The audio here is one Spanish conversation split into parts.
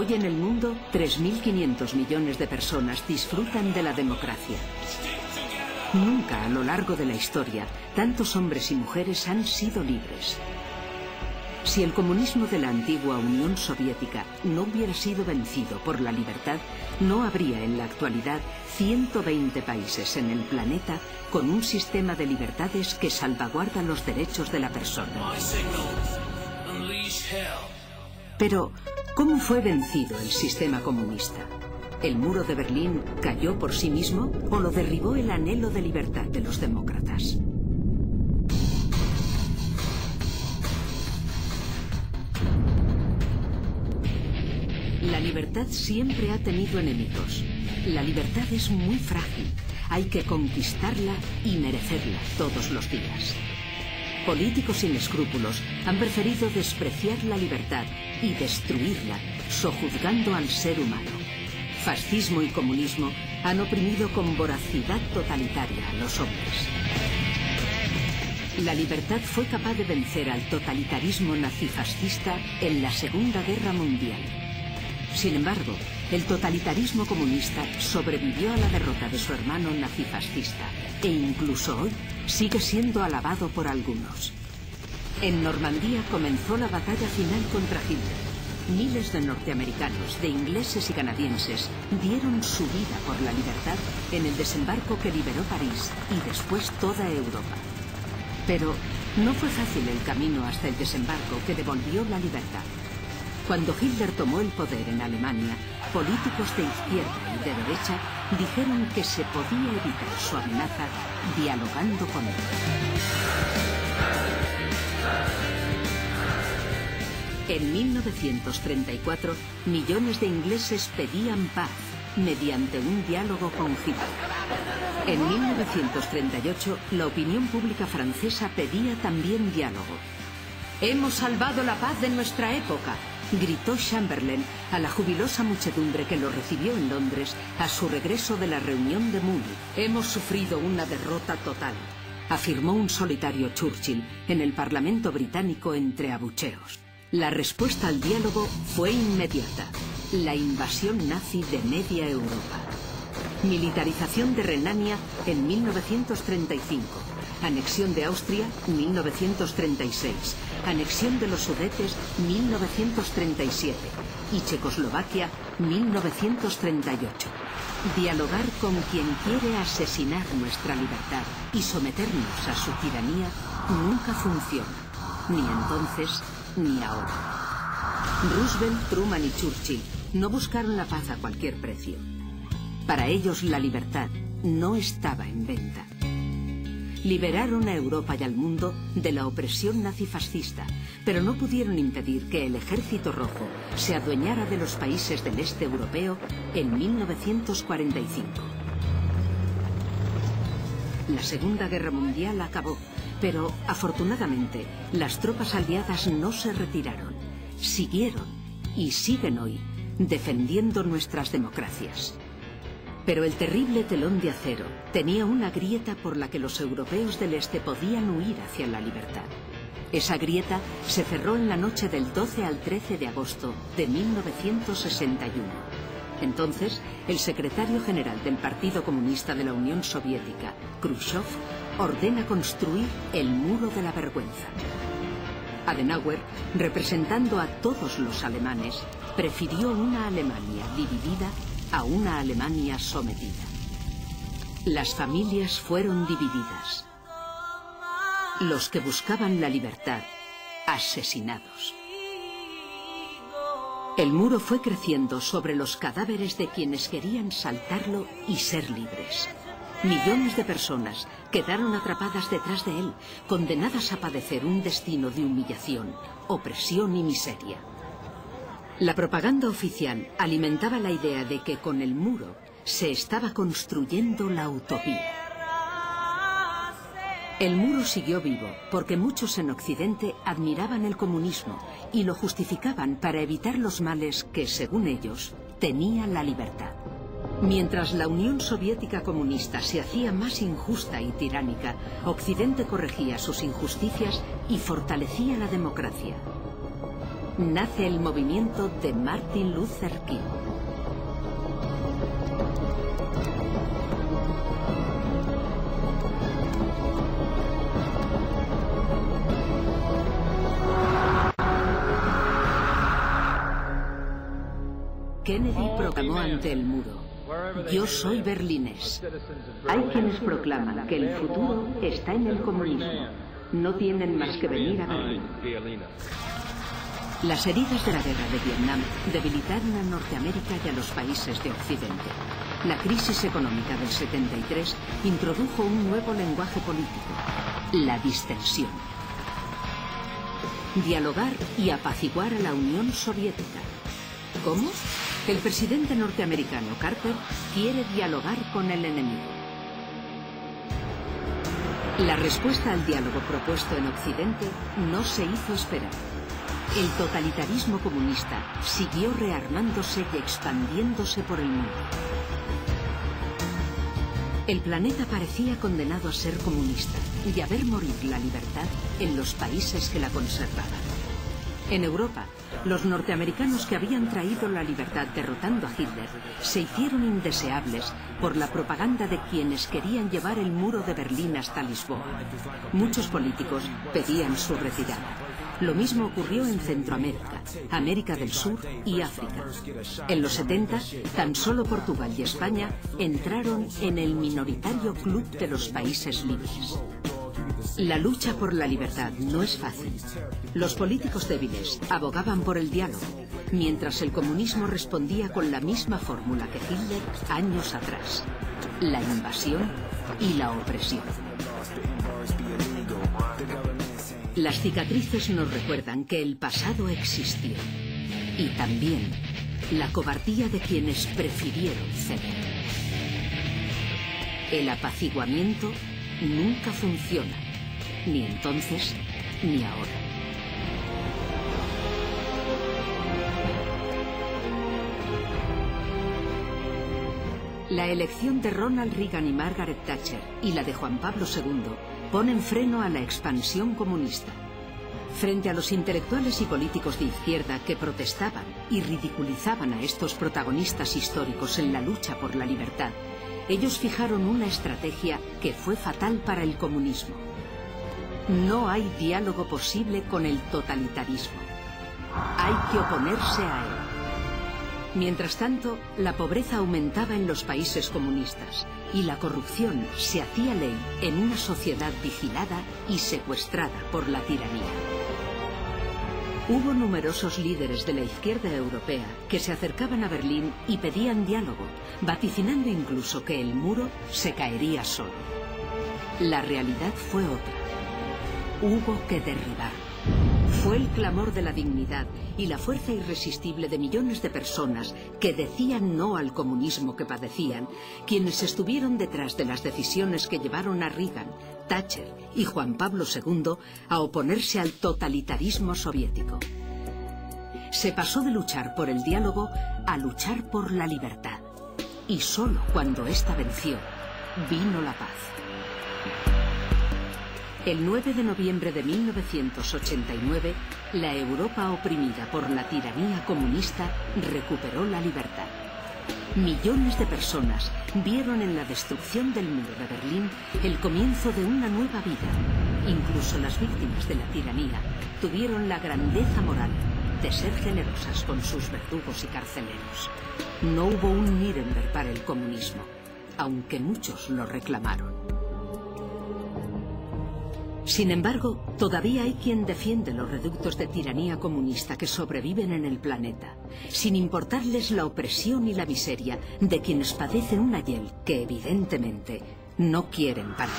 Hoy en el mundo, 3.500 millones de personas disfrutan de la democracia. Nunca a lo largo de la historia, tantos hombres y mujeres han sido libres. Si el comunismo de la antigua Unión Soviética no hubiera sido vencido por la libertad, no habría en la actualidad 120 países en el planeta con un sistema de libertades que salvaguarda los derechos de la persona. Pero, ¿cómo fue vencido el sistema comunista? ¿El muro de Berlín cayó por sí mismo o lo derribó el anhelo de libertad de los demócratas? La libertad siempre ha tenido enemigos. La libertad es muy frágil. Hay que conquistarla y merecerla todos los días. Políticos sin escrúpulos han preferido despreciar la libertad y destruirla, sojuzgando al ser humano. Fascismo y comunismo han oprimido con voracidad totalitaria a los hombres. La libertad fue capaz de vencer al totalitarismo nazifascista en la Segunda Guerra Mundial. Sin embargo, el totalitarismo comunista sobrevivió a la derrota de su hermano nazifascista e incluso hoy sigue siendo alabado por algunos. En Normandía comenzó la batalla final contra Hitler. Miles de norteamericanos, de ingleses y canadienses dieron su vida por la libertad en el desembarco que liberó París y después toda Europa. Pero no fue fácil el camino hasta el desembarco que devolvió la libertad. Cuando Hitler tomó el poder en Alemania, políticos de izquierda y de derecha dijeron que se podía evitar su amenaza dialogando con él. En 1934, millones de ingleses pedían paz mediante un diálogo con Hitler. En 1938, la opinión pública francesa pedía también diálogo. «Hemos salvado la paz de nuestra época», gritó Chamberlain a la jubilosa muchedumbre que lo recibió en Londres a su regreso de la reunión de Múnich. «Hemos sufrido una derrota total», afirmó un solitario Churchill en el Parlamento británico entre abucheos. La respuesta al diálogo fue inmediata: la invasión nazi de media Europa. Militarización de Renania en 1935. Anexión de Austria, 1936. Anexión de los Sudetes, 1937. Y Checoslovaquia, 1938. Dialogar con quien quiere asesinar nuestra libertad y someternos a su tiranía nunca funciona. Ni entonces, ni ahora. Roosevelt, Truman y Churchill no buscaron la paz a cualquier precio. Para ellos la libertad no estaba en venta. Liberaron a Europa y al mundo de la opresión nazifascista, pero no pudieron impedir que el Ejército Rojo se adueñara de los países del este europeo en 1945. La Segunda Guerra Mundial acabó, pero afortunadamente las tropas aliadas no se retiraron, siguieron y siguen hoy defendiendo nuestras democracias. Pero el terrible telón de acero tenía una grieta por la que los europeos del este podían huir hacia la libertad. Esa grieta se cerró en la noche del 12 al 13 de agosto de 1961. Entonces, el secretario general del Partido Comunista de la Unión Soviética, Khrushchev, ordena construir el Muro de la Vergüenza. Adenauer, representando a todos los alemanes, prefirió una Alemania dividida a una Alemania sometida. Las familias fueron divididas. Los que buscaban la libertad, asesinados. El muro fue creciendo sobre los cadáveres de quienes querían saltarlo y ser libres. Millones de personas quedaron atrapadas detrás de él, condenadas a padecer un destino de humillación, opresión y miseria. La propaganda oficial alimentaba la idea de que con el muro se estaba construyendo la utopía. El muro siguió vivo porque muchos en Occidente admiraban el comunismo y lo justificaban para evitar los males que, según ellos, tenía la libertad. Mientras la Unión Soviética comunista se hacía más injusta y tiránica, Occidente corregía sus injusticias y fortalecía la democracia. nace el movimiento de Martin Luther King. Kennedy proclamó ante el muro: "Yo soy berlinés". Hay quienes proclaman que el futuro está en el comunismo. No tienen más que venir a Berlín. Las heridas de la guerra de Vietnam debilitaron a Norteamérica y a los países de Occidente. La crisis económica del 73 introdujo un nuevo lenguaje político: la distensión. Dialogar y apaciguar a la Unión Soviética. ¿Cómo? El presidente norteamericano Carter quiere dialogar con el enemigo. La respuesta al diálogo propuesto en Occidente no se hizo esperar. El totalitarismo comunista siguió rearmándose y expandiéndose por el mundo. El planeta parecía condenado a ser comunista y a ver morir la libertad en los países que la conservaban. En Europa, los norteamericanos que habían traído la libertad derrotando a Hitler se hicieron indeseables por la propaganda de quienes querían llevar el muro de Berlín hasta Lisboa. Muchos políticos pedían su retirada. Lo mismo ocurrió en Centroamérica, América del Sur y África. En los 70, tan solo Portugal y España entraron en el minoritario club de los países libres. La lucha por la libertad no es fácil. Los políticos débiles abogaban por el diálogo, mientras el comunismo respondía con la misma fórmula que Hitler años atrás: la invasión y la opresión. Las cicatrices nos recuerdan que el pasado existió, y también la cobardía de quienes prefirieron ceder. El apaciguamiento nunca funciona, ni entonces ni ahora. La elección de Ronald Reagan y Margaret Thatcher y la de Juan Pablo II ponen freno a la expansión comunista. Frente a los intelectuales y políticos de izquierda que protestaban y ridiculizaban a estos protagonistas históricos en la lucha por la libertad, ellos fijaron una estrategia que fue fatal para el comunismo. No hay diálogo posible con el totalitarismo. Hay que oponerse a él. Mientras tanto, la pobreza aumentaba en los países comunistas y la corrupción se hacía ley en una sociedad vigilada y secuestrada por la tiranía. Hubo numerosos líderes de la izquierda europea que se acercaban a Berlín y pedían diálogo, vaticinando incluso que el muro se caería solo. La realidad fue otra. Hubo que derribar. Fue el clamor de la dignidad y la fuerza irresistible de millones de personas que decían no al comunismo que padecían, quienes estuvieron detrás de las decisiones que llevaron a Reagan, Thatcher y Juan Pablo II a oponerse al totalitarismo soviético. Se pasó de luchar por el diálogo a luchar por la libertad. Y solo cuando ésta venció, vino la paz. El 9 de noviembre de 1989, la Europa oprimida por la tiranía comunista recuperó la libertad. Millones de personas vieron en la destrucción del muro de Berlín el comienzo de una nueva vida. Incluso las víctimas de la tiranía tuvieron la grandeza moral de ser generosas con sus verdugos y carceleros. No hubo un Nuremberg para el comunismo, aunque muchos lo reclamaron. Sin embargo, todavía hay quien defiende los reductos de tiranía comunista que sobreviven en el planeta, sin importarles la opresión y la miseria de quienes padecen un ayer que evidentemente no quieren para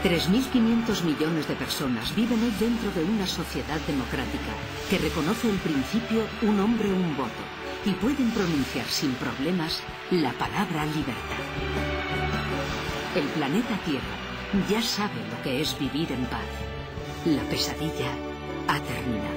ellos. 3.500 millones de personas viven hoy dentro de una sociedad democrática que reconoce el principio un hombre, un voto, y pueden pronunciar sin problemas la palabra libertad. El planeta Tierra ya sabe lo que es vivir en paz. La pesadilla ha terminado.